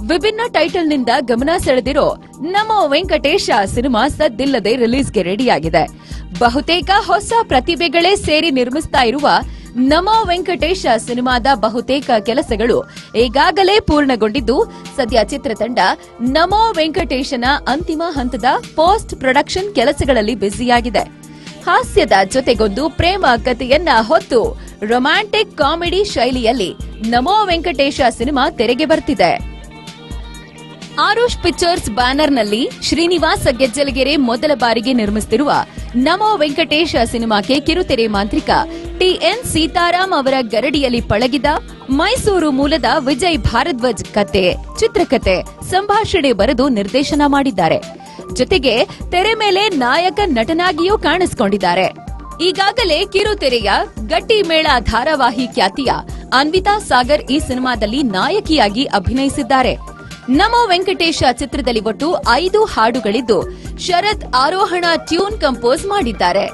ವಿಭಿನ್ನ ಟೈಟಲ್ನಿಂದ ಗಮನ ಸೆಳೆದಿರೋ ನಮೋ ವೆಂಕಟೇಶ ಸಿನಿಮಾ ಸದ್ದಿಲ್ಲದೆ ರಿಲೀಸ್ಗೆ ರೆಡಿಯಾಗಿದೆ. ಬಹುತೇಕ ಹೊಸ ಪ್ರತಿಭೆಗಳೇ ಸೇರಿ ನಿರ್ಮಿಸ್ತಾ ಇರುವ ನಮೋ ವೆಂಕಟೇಶ ಸಿನಿಮಾದ ಬಹುತೇಕ ಕೆಲಸಗಳು ಈಗಾಗಲೇ ಪೂರ್ಣಗೊಂಡಿದ್ದು, ಸದ್ಯ ಚಿತ್ರತಂಡ ನಮೋ ವೆಂಕಟೇಶನ ಅಂತಿಮ ಹಂತದ ಪೋಸ್ಟ್ ಪ್ರೊಡಕ್ಷನ್ ಕೆಲಸಗಳಲ್ಲಿ ಬ್ಯುಸಿಯಾಗಿದೆ. ಹಾಸ್ಯದ ಜೊತೆಗೊಂದು ಪ್ರೇಮ ಕಥೆಯನ್ನ ಹೊತ್ತು ರೊಮ್ಯಾಂಟಿಕ್ ಕಾಮಿಡಿ ಶೈಲಿಯಲ್ಲಿ ನಮೋ ವೆಂಕಟೇಶ ಸಿನಿಮಾ ತೆರೆಗೆ ಬರ್ತಿದೆ. ಆರುಷ್ ಪಿಕ್ಚರ್ಸ್ ಬ್ಯಾನರ್ನಲ್ಲಿ ಶ್ರೀನಿವಾಸ ಗೆಜ್ಜಲಗೆರೆ ಮೊದಲ ಬಾರಿಗೆ ನಿರ್ಮಿಸುತ್ತಿರುವ ನಮೋ ವೆಂಕಟೇಶ ಸಿನಿಮಾಕ್ಕೆ ಕಿರುತೆರೆ ಮಾಂತ್ರಿಕ ಟಿಎನ್ ಸೀತಾರಾಮ್ ಅವರ ಗರಡಿಯಲ್ಲಿ ಪಳಗಿದ ಮೈಸೂರು ಮೂಲದ ವಿಜಯ್ ಭಾರದ್ವಾಜ್ ಚಿತ್ರಕಥೆ, ಸಂಭಾಷಣೆ ಬರೆದು ನಿರ್ದೇಶನ ಮಾಡಿದ್ದಾರೆ. ಜೊತೆಗೆ ತೆರೆ ಮೇಲೆ ನಾಯಕ ನಟನಾಗಿಯೂ ಕಾಣಿಸಿಕೊಂಡಿದ್ದಾರೆ. ಈಗಾಗಲೇ ಕಿರುತೆರೆಯ ಗಟ್ಟಿ ಮೇಳ ಧಾರಾವಾಹಿ ಖ್ಯಾತಿಯ ಅನ್ವಿತಾ ಸಾಗರ್ ಈ ಸಿನಿಮಾದಲ್ಲಿ ನಾಯಕಿಯಾಗಿ ಅಭಿನಯಿಸಿದ್ದಾರೆ. ನಮೋ ವೆಂಕಟೇಶ ಚಿತ್ರದಲ್ಲಿ ಒಟ್ಟು 5 ಹಾಡುಗಳಿದ್ದು, ಶರತ್ ಆರೋಹಣ ಟ್ಯೂನ್ ಕಂಪೋಸ್ ಮಾಡಿದ್ದಾರೆ.